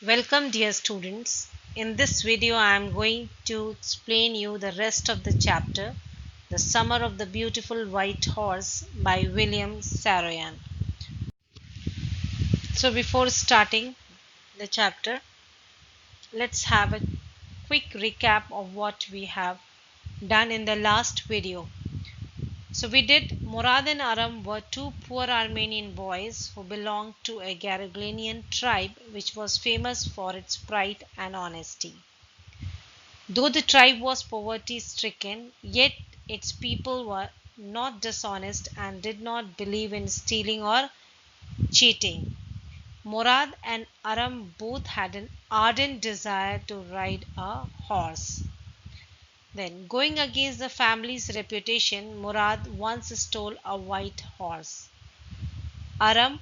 Welcome dear students. In this video I am going to explain you the rest of the chapter The Summer of the Beautiful White Horse by William Saroyan. So before starting the chapter, let's have a quick recap of what we have done in the last video. So we did Murad and Aram were two poor Armenian boys who belonged to a Garagalian tribe which was famous for its pride and honesty. Though the tribe was poverty stricken, yet its people were not dishonest and did not believe in stealing or cheating. Murad and Aram both had an ardent desire to ride a horse. Then, going against the family's reputation, Murad once stole a white horse. Aram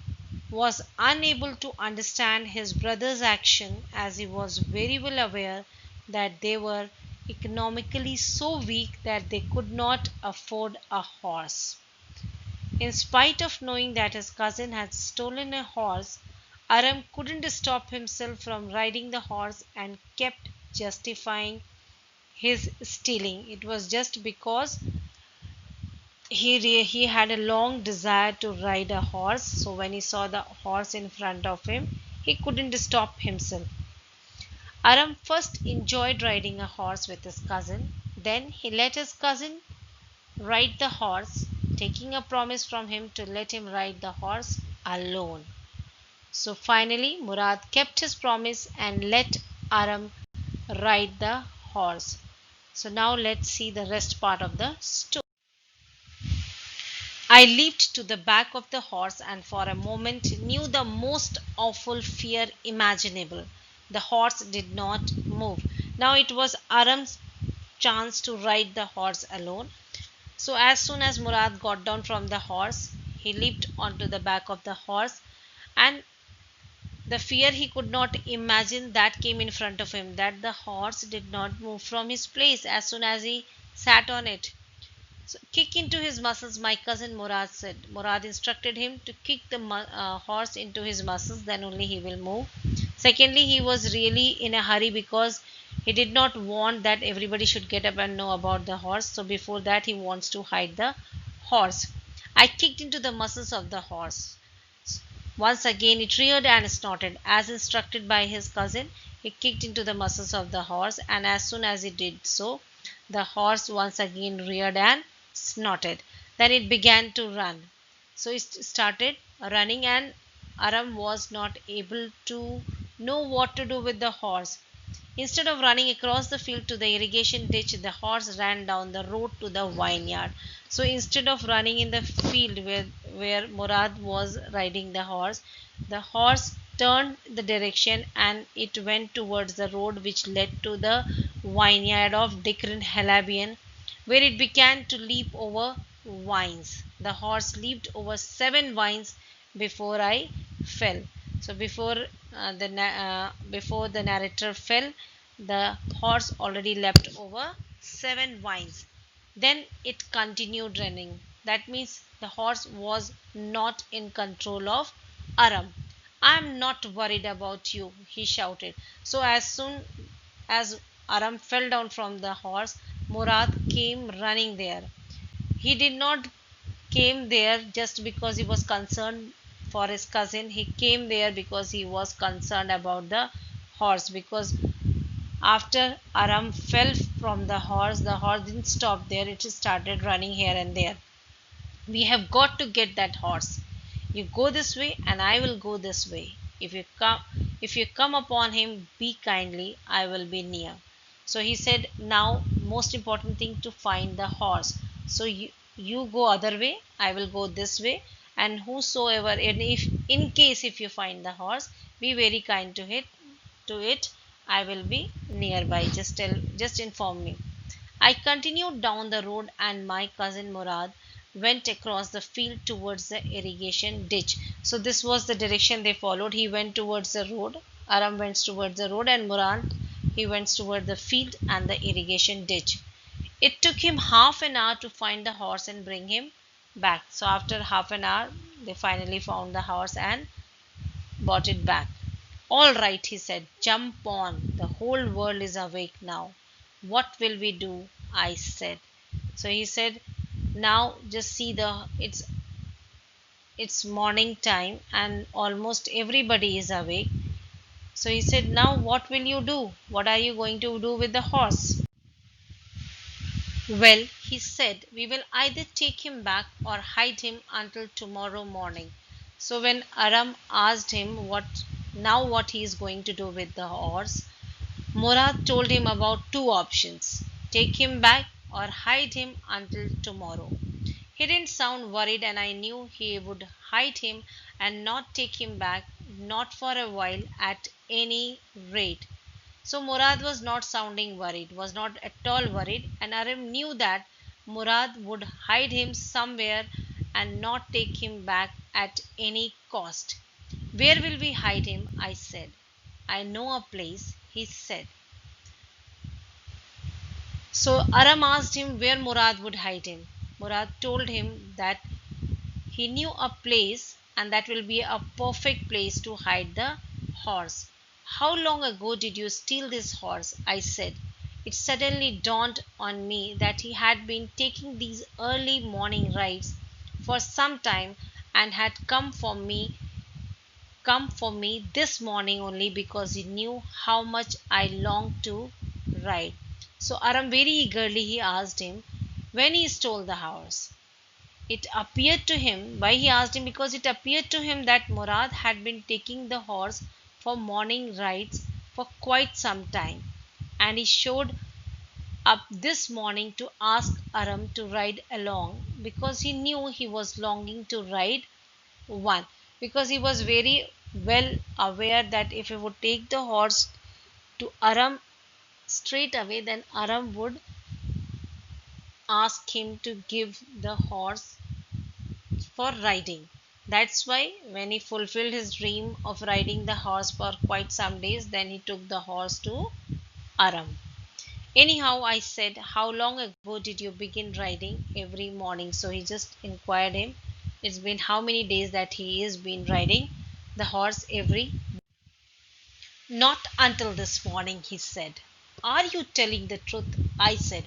was unable to understand his brother's action as he was very well aware that they were economically so weak that they could not afford a horse. In spite of knowing that his cousin had stolen a horse, Aram couldn't stop himself from riding the horse and kept justifying his stealing. It was just because he had a long desire to ride a horse, so when he saw the horse in front of him, he couldn't stop himself. Aram first enjoyed riding a horse with his cousin, then he let his cousin ride the horse, taking a promise from him to let him ride the horse alone. So finally, Murad kept his promise and let Aram ride the horse. So now let's see the rest part of the story. I leaped to the back of the horse and for a moment knew the most awful fear imaginable. The horse did not move. Now it was Aram's chance to ride the horse alone. So as soon as Murad got down from the horse, he leaped onto the back of the horse, and the fear he could not imagine that came in front of him, that the horse did not move from his place as soon as he sat on it. So, kick into his muscles, my cousin Murad said. Murad instructed him to kick the horse into his muscles, then only he will move. Secondly, he was really in a hurry because he did not want that everybody should get up and know about the horse. So before that, he wants to hide the horse. I kicked into the muscles of the horse. Once again, it reared and snorted. As instructed by his cousin, he kicked into the muscles of the horse, and as soon as he did so, the horse once again reared and snorted. Then it began to run. So it started running, and Aram was not able to know what to do with the horse. Instead of running across the field to the irrigation ditch, the horse ran down the road to the vineyard. So instead of running in the field where Murad was riding the horse turned the direction and it went towards the road which led to the vineyard of Dikran Halabian, where it began to leap over vines. The horse leaped over 7 vines before I fell. So before the narrator fell, the horse already leapt over 7 vines. Then it continued running. That means the horse was not in control of Aram. I am not worried about you, he shouted. So as soon as Aram fell down from the horse, Murad came running there. He did not came there just because he was concerned for his cousin. He came there because he was concerned about the horse, because after Aram fell from the horse didn't stop there. It started running here and there. We have got to get that horse. You go this way and I will go this way. If you come upon him, be kindly, I will be near. So he said, now most important thing to find the horse. So you go other way, I will go this way, and whosoever, and if you find the horse, be very kind to it, I will be nearby. Just inform me. I continued down the road and my cousin Murad went across the field towards the irrigation ditch. So this was the direction they followed. He went towards the road, Aram went towards the road, and Murad, he went toward the field and the irrigation ditch. It took him half an hour to find the horse and bring him back. So after half an hour, they finally found the horse and brought it back. All right, he said, jump on. The whole world is awake now. What will we do? I said. So he said, now just see it's morning time and almost everybody is awake. So he said, now what will you do? What are you going to do with the horse? Well, he said, we will either take him back or hide him until tomorrow morning. So when Aram asked him what he is going to do with the horse, Murad told him about two options: take him back or hide him until tomorrow. He didn't sound worried, and I knew he would hide him and not take him back, not for a while at any rate. So Murad was not sounding worried, was not at all worried, and Aram knew that Murad would hide him somewhere and not take him back at any cost. Where will we hide him? I said. I know a place, he said. So Aram asked him where Murad would hide him. Murad told him that he knew a place and that will be a perfect place to hide the horse. How long ago did you steal this horse? I said. It suddenly dawned on me that he had been taking these early morning rides for some time and had come for me this morning only because he knew how much I longed to ride. So Aram very eagerly he asked him when he stole the horse. It appeared to him, why he asked him, because it appeared to him that Murad had been taking the horse for morning rides for quite some time, and he showed up this morning to ask Aram to ride along because he knew he was longing to ride one, because he was very well aware that if he would take the horse to Aram straight away, then Aram would ask him to give the horse for riding. That's why when he fulfilled his dream of riding the horse for quite some days, then he took the horse to Aram. Anyhow, I said, how long ago did you begin riding every morning? So he just inquired him. It's been how many days that he has been riding the horse every. Not until this morning, he said. Are you telling the truth? I said.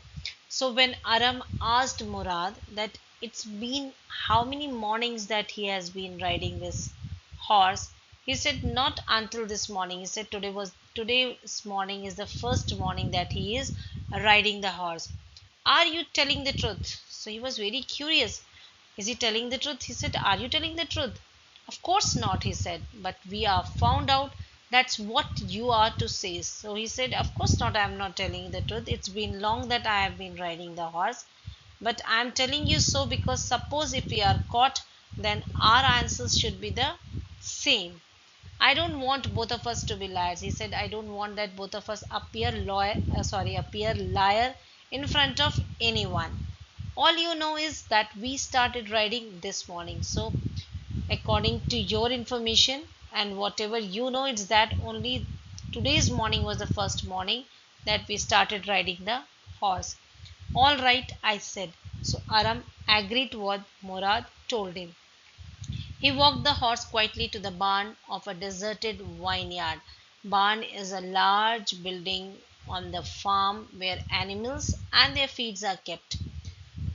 So when Aram asked Murad that it's been how many mornings that he has been riding this horse, he said not until this morning. He said today's morning is the first morning that he is riding the horse. Are you telling the truth? So he was very curious. Is he telling the truth? He said, are you telling the truth? Of course not, he said, but we are found out that's what you are to say. So he said, of course not, I am not telling you the truth. It's been long that I have been riding the horse, but I am telling you so because suppose if we are caught, then our answers should be the same. I don't want both of us to be liars. He said, I don't want that both of us appear liar in front of anyone. All you know is that we started riding this morning. So according to your information and whatever you know, it's that only today's morning was the first morning that we started riding the horse. All right, I said. So Aram agreed to what Murad told him. He walked the horse quietly to the barn of a deserted vineyard. Barn is a large building on the farm where animals and their feeds are kept.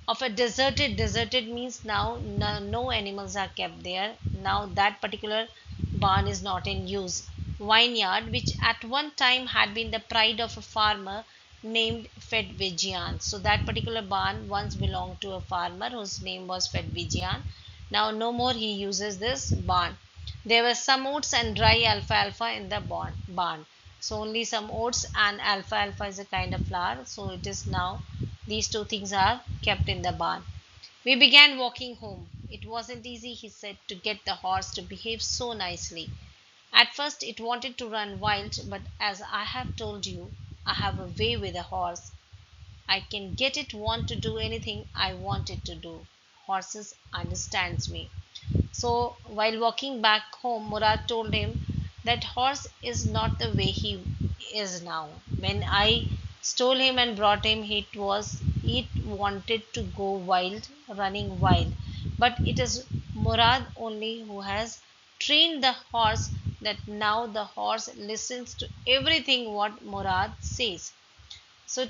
Of a deserted means now no animals are kept there. Now that particular barn is not in use. Vineyard, which at one time had been the pride of a farmer named Fedvigian. So that particular barn once belonged to a farmer whose name was Fedvigian. Now no more he uses this barn. There were some oats and dry alfalfa in the barn. So only some oats and alfalfa is a kind of flour. So it is now these two things are kept in the barn. We began walking home. It wasn't easy, he said, to get the horse to behave so nicely. At first it wanted to run wild, but as I have told you, I have a way with a horse. I can get it want to do anything I want it to do. Horses understands me. So while walking back home, Murad told him that horse is not the way he is now. When I stole him and brought him, it wanted to go wild, running wild. But it is Murad only who has trained the horse that now the horse listens to everything what Murad says. So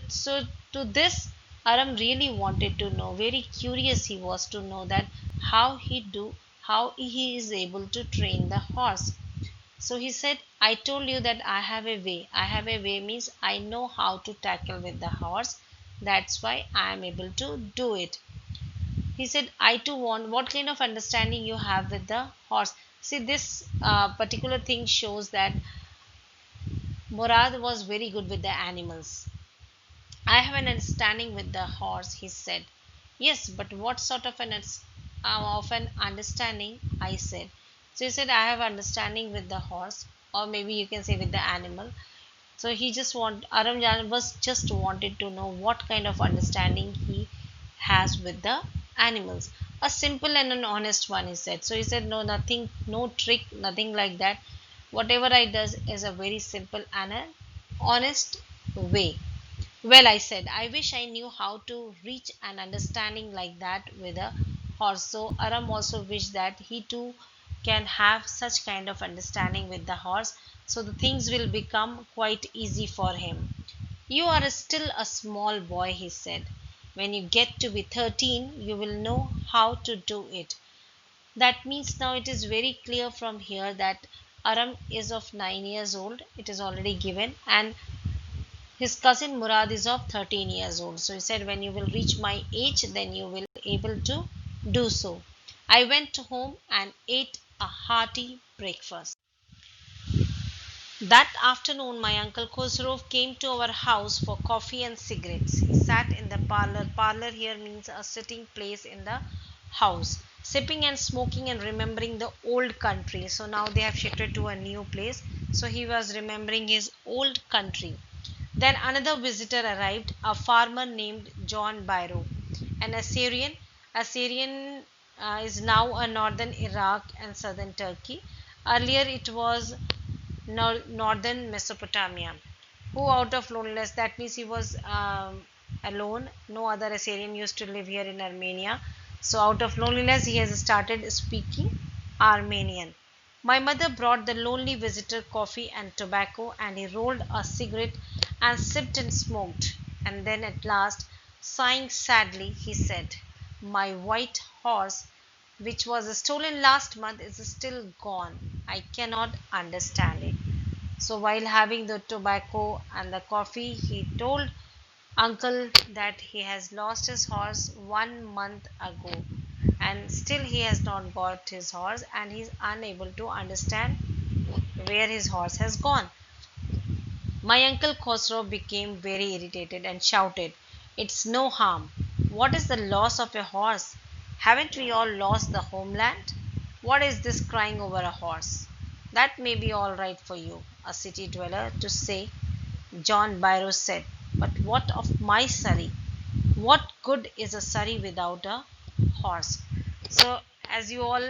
to this, Aram really wanted to know. Very curious he was to know that how he is able to train the horse. So he said, I told you that I have a way. I have a way means I know how to tackle with the horse. That's why I am able to do it. He said, I too want what kind of understanding you have with the horse. See, this particular thing shows that Murad was very good with the animals. I have an understanding with the horse, he said. Yes, but what sort of of an understanding? I said. So he said, I have understanding with the horse, or maybe you can say with the animal. So he just Aram was just wanted to know what kind of understanding he has with the animals. A simple and an honest one, he said. So he said, no, nothing, no trick, nothing like that. Whatever I does is a very simple and an honest way. Well, I said, I wish I knew how to reach an understanding like that with a horse. So Aram also wished that he too can have such kind of understanding with the horse, so the things will become quite easy for him. You are still a small boy, he said. When you get to be 13, you will know how to do it. That means now it is very clear from here that Aram is of 9 years old. It is already given, and his cousin Murad is of 13 years old. So he said, when you will reach my age, then you will able to do so. I went home and ate a hearty breakfast. That afternoon, my uncle Khosrow came to our house for coffee and cigarettes. He sat in the parlor. Parlor here means a sitting place in the house, sipping and smoking and remembering the old country. So now they have shifted to a new place. So he was remembering his old country. Then another visitor arrived, a farmer named John Byro, an Assyrian. Assyrian is now a northern Iraq and southern Turkey. Earlier it was northern Mesopotamia. Who out of loneliness, that means he was alone. No other Assyrian used to live here in Armenia. So out of loneliness, he has started speaking Armenian. My mother brought the lonely visitor coffee and tobacco, and he rolled a cigarette and sipped and smoked. And then at last, sighing sadly, he said, my white horse, which was stolen last month, is still gone. I cannot understand it. So while having the tobacco and the coffee, he told uncle that he has lost his horse 1 month ago, and still he has not got his horse, and he is unable to understand where his horse has gone. My uncle Khosrow became very irritated and shouted, it's no harm. What is the loss of a horse? Haven't we all lost the homeland? What is this crying over a horse? That may be all right for you, a city dweller, to say, John Byro said. But what of my Surrey? What good is a Surrey without a horse? So, as you all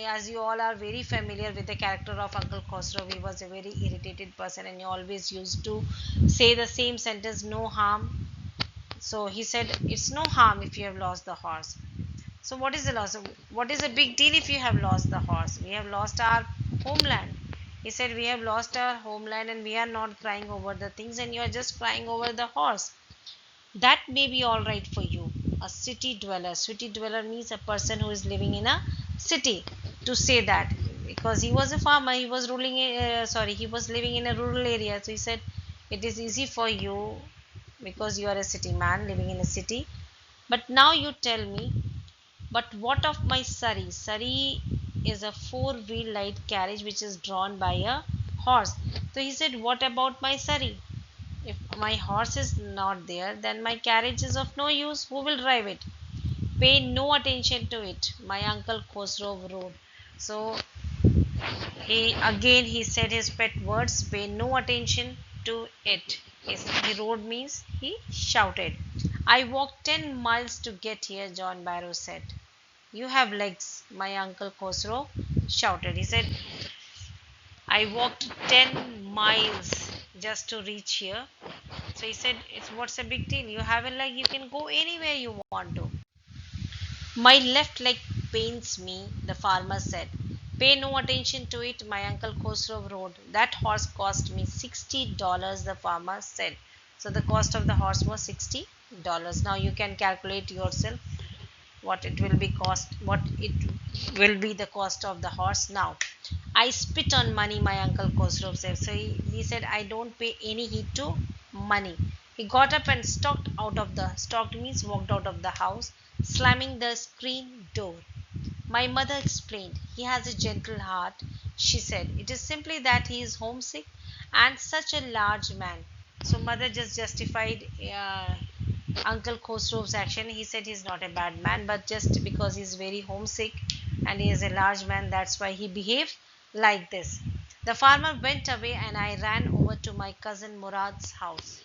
as you all are very familiar with the character of Uncle Khosrow, he was a very irritated person and he always used to say the same sentence, no harm. So he said, it's no harm if you have lost the horse. So what is the loss? What is the big deal if you have lost the horse? We have lost our homeland. He said, we have lost our homeland and we are not crying over the things, and you are just crying over the horse. That may be all right for you, a city dweller. City dweller means a person who is living in a city, to say that, because he was a farmer, he was he was living in a rural area. So he said, it is easy for you because you are a city man living in a city. But now you tell me, but what of my Surrey? Surrey is a four-wheel light carriage which is drawn by a horse. So he said, what about my Surrey? If my horse is not there, then my carriage is of no use. Who will drive it? Pay no attention to it, my uncle Khosrow roared. So he said his pet words, pay no attention to it. He roared means he shouted. I walked 10 miles to get here, John Barrow said. You have legs, my uncle Khosrow shouted. He said, I walked 10 miles just to reach here. So he said, it's what's a big deal? You have a leg, you can go anywhere you want to. My left leg pains me, the farmer said. Pay no attention to it, my uncle Khosrow wrote. That horse cost me $60, the farmer said. So the cost of the horse was $60. Now you can calculate yourself what it will be cost, what it will be the cost of the horse. Now I spit on money, my uncle Khosrow said. So he said, I don't pay any heed to money. He got up and stalked means walked out of the house, slamming the screen door. My mother explained, he has a gentle heart, she said. It is simply that he is homesick and such a large man. So mother just justified Uncle Khosrow's action. He said he's not a bad man, but just because he's very homesick and he is a large man, that's why he behaved like this. The farmer went away and I ran over to my cousin Murad's house.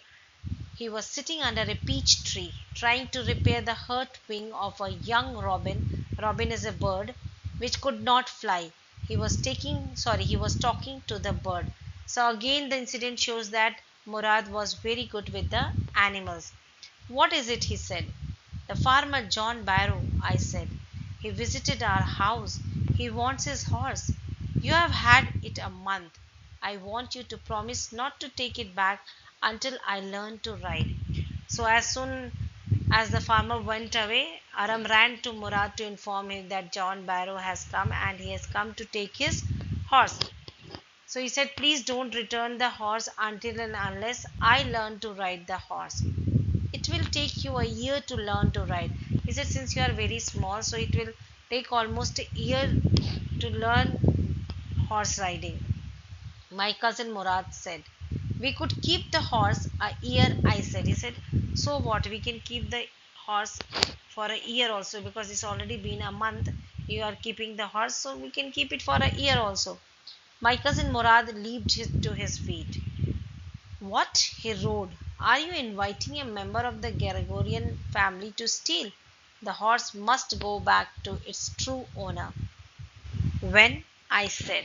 He was sitting under a peach tree, trying to repair the hurt wing of a young robin. Robin is a bird which could not fly. He was talking to the bird. So again the incident shows that Murad was very good with the animals. What is it? He said. The farmer John Barrow, I said. He visited our house. He wants his horse. You have had it a month. I want you to promise not to take it back until I learn to ride. So as soon as the farmer went away, Aram ran to Murad to inform him that John Barrow has come and he has come to take his horse. So he said, please don't return the horse until and unless I learn to ride the horse. It will take you a year to learn to ride. He said, since you are very small, so it will take almost a year to learn horse riding. My cousin Murad said, we could keep the horse a year, I said. He said, so what? We can keep the horse for a year also because it's already been a month. You are keeping the horse, so we can keep it for a year also. My cousin Murad leaped to his feet. What? He roared. Are you inviting a member of the Gregorian family to steal? The horse must go back to its true owner. When? I said.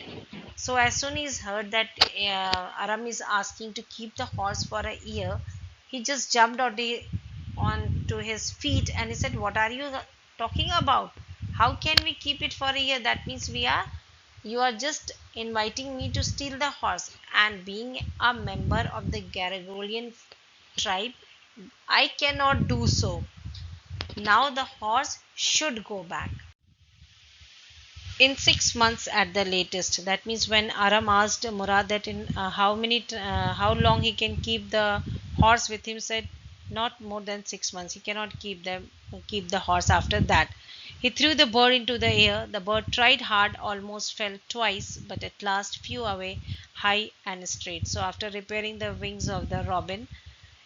So as soon as he heard that Aram is asking to keep the horse for a year, he just jumped onto his feet and he said, what are you talking about? How can we keep it for a year? That means you are just inviting me to steal the horse. And being a member of the Gregorian tribe, I cannot do so. Now the horse should go back. In 6 months at the latest. That means when Aram asked Murad that in how long he can keep the horse with him, said not more than 6 months. He cannot keep the horse after that. He threw the bird into the air. The bird tried hard, almost fell twice, but at last flew away high and straight. So after repairing the wings of the robin,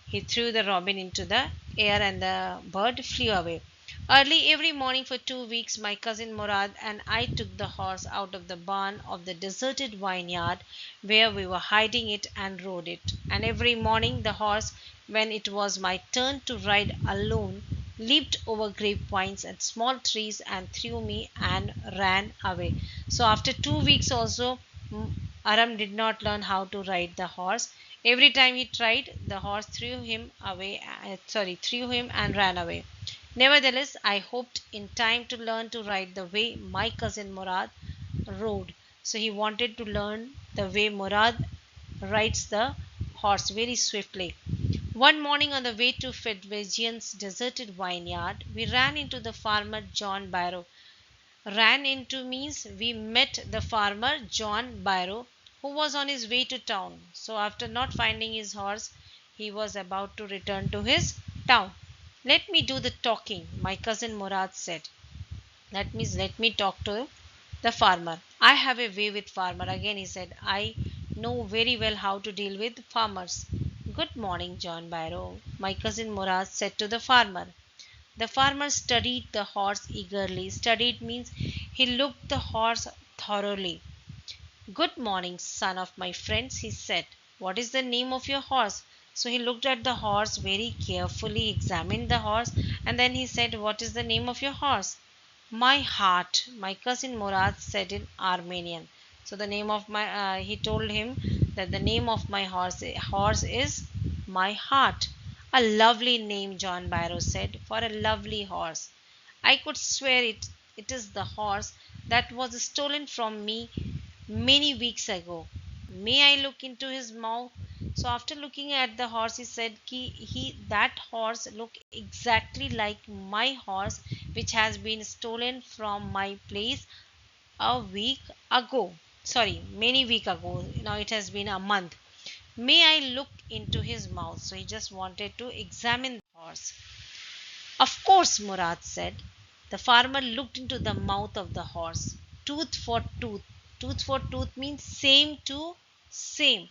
he threw the robin into the air and the bird flew away. Early every morning for 2 weeks, my cousin Murad and I took the horse out of the barn of the deserted vineyard where we were hiding it and rode it. And every morning the horse, when it was my turn to ride alone, leaped over grapevines and small trees and threw me and ran away. So after 2 weeks also, Aram did not learn how to ride the horse. Every time he tried, the horse threw him and ran away. Nevertheless, I hoped in time to learn to ride the way my cousin Murad rode. So he wanted to learn the way Murad rides the horse very swiftly. One morning on the way to Fedvegian's deserted vineyard, we ran into the farmer John Barrow. Ran into means we met the farmer John Barrow who was on his way to town. So after not finding his horse, he was about to return to his town. Let me do the talking, my cousin Murad said. That means let me talk to the farmer. I have a way with farmer. Again he said, I know very well how to deal with farmers. Good morning, John Barrow, my cousin Murad said to the farmer. The farmer studied the horse eagerly. Studied means he looked the horse thoroughly. Good morning, son of my friends, he said. What is the name of your horse? So he looked at the horse very carefully, examined the horse, and then he said, what is the name of your horse? My heart, my cousin Murad said in Armenian. So the name of he told him that the name of my horse is my heart. A lovely name, John Barrow said, for a lovely horse. I could swear it is the horse that was stolen from me many weeks ago. May I look into his mouth? So after looking at the horse, he said he that horse looked exactly like my horse, which has been stolen from my place a week ago. Sorry, many week ago. Now it has been a month. May I look into his mouth? So he just wanted to examine the horse. Of course, Murad said. The farmer looked into the mouth of the horse. Tooth for tooth. Tooth for tooth means same to same.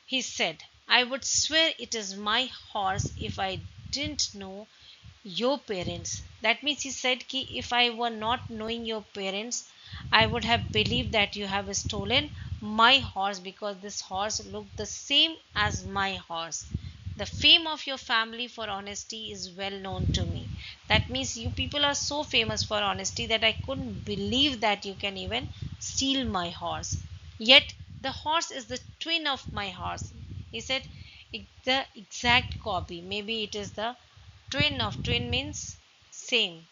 He said, I would swear it is my horse if I didn't know your parents. That means he said ki if I were not knowing your parents, I would have believed that you have stolen my horse because this horse looked the same as my horse. The fame of your family for honesty is well known to me. That means you people are so famous for honesty that I couldn't believe that you can even steal my horse. Yet the horse is the twin of my horse. He said, the exact copy. Maybe it is the twin means same.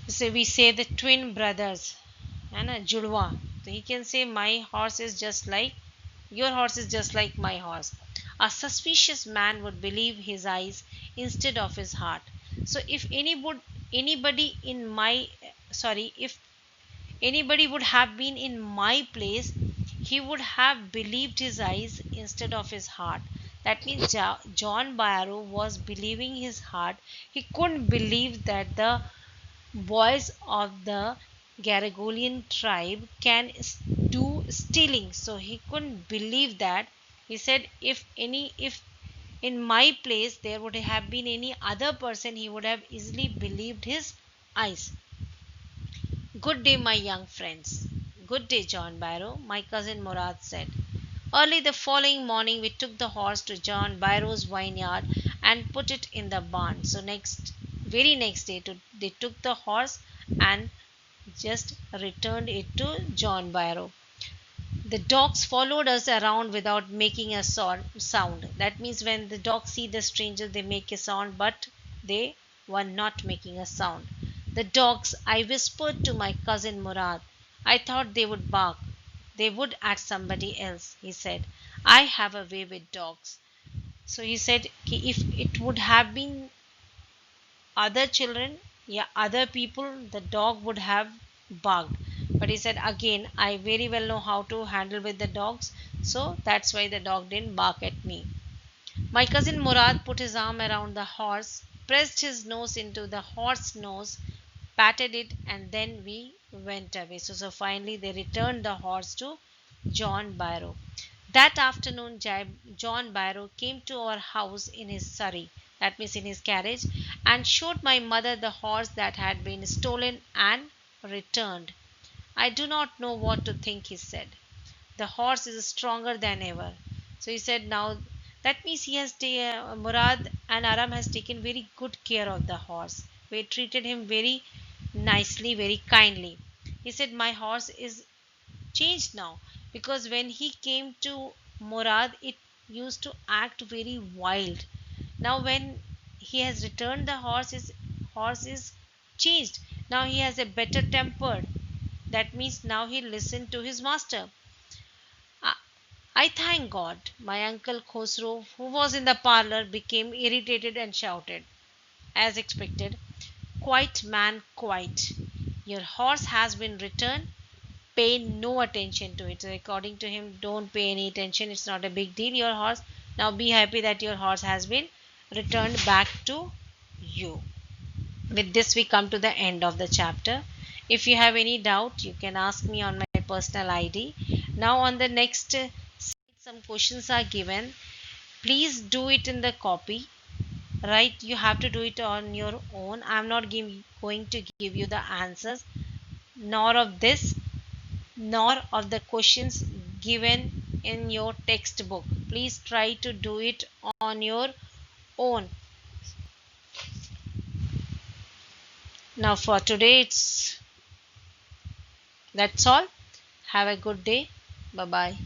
So we say the twin brothers. And a judwa. So he can say my horse is just like your horse is just like my horse. A suspicious man would believe his eyes instead of his heart. So if anybody in my if anybody would have been in my place, he would have believed his eyes instead of his heart. That means John Barrow was believing his heart. He couldn't believe that the boys of the Garagolian tribe can do stealing. So he couldn't believe that. He said, if in my place there would have been any other person, he would have easily believed his eyes. Good day, my young friends. Good day, John Barrow, my cousin Murad said. Early the following morning, we took the horse to John Barrow's vineyard and put it in the barn. So very next day, they took the horse and just returned it to John Barrow. The dogs followed us around without making a sound. That means when the dogs see the stranger, they make a sound, but they were not making a sound. The dogs, I whispered to my cousin Murad. I thought they would bark. They would at somebody else, he said. I have a way with dogs. So he said, if it would have been other children, yeah, other people, the dog would have barked. But he said, again, I very well know how to handle with the dogs, so that's why the dog didn't bark at me. My cousin Murad put his arm around the horse, pressed his nose into the horse's nose, patted it, and then we went away. So finally, they returned the horse to John Barrow. That afternoon, John Barrow came to our house in his surrey, that means in his carriage, and showed my mother the horse that had been stolen and returned. I do not know what to think, he said. The horse is stronger than ever. So he said, now that means Murad and Aram has taken very good care of the horse. We treated him very nicely, very kindly. He said, my horse is changed now because when he came to Murad, it used to act very wild. Now, when he has returned the horse, his horse is changed. Now he has a better temper. That means now he listened to his master. I I thank God. My uncle Khosrow, who was in the parlor, became irritated and shouted, as expected, Quiet, man, quiet. Your horse has been returned. Pay no attention to it. So according to him, don't pay any attention. It's not a big deal. Your horse. Now be happy that your horse has been returned back to you. With this, we come to the end of the chapter. If you have any doubt, you can ask me on my personal ID. Now, on the next slide, some questions are given. Please do it in the copy. Right? You have to do it on your own. I'm not going to give you the answers, nor of this, nor of the questions given in your textbook. Please try to do it on your own. Now for today that's all. Have a good day. Bye bye.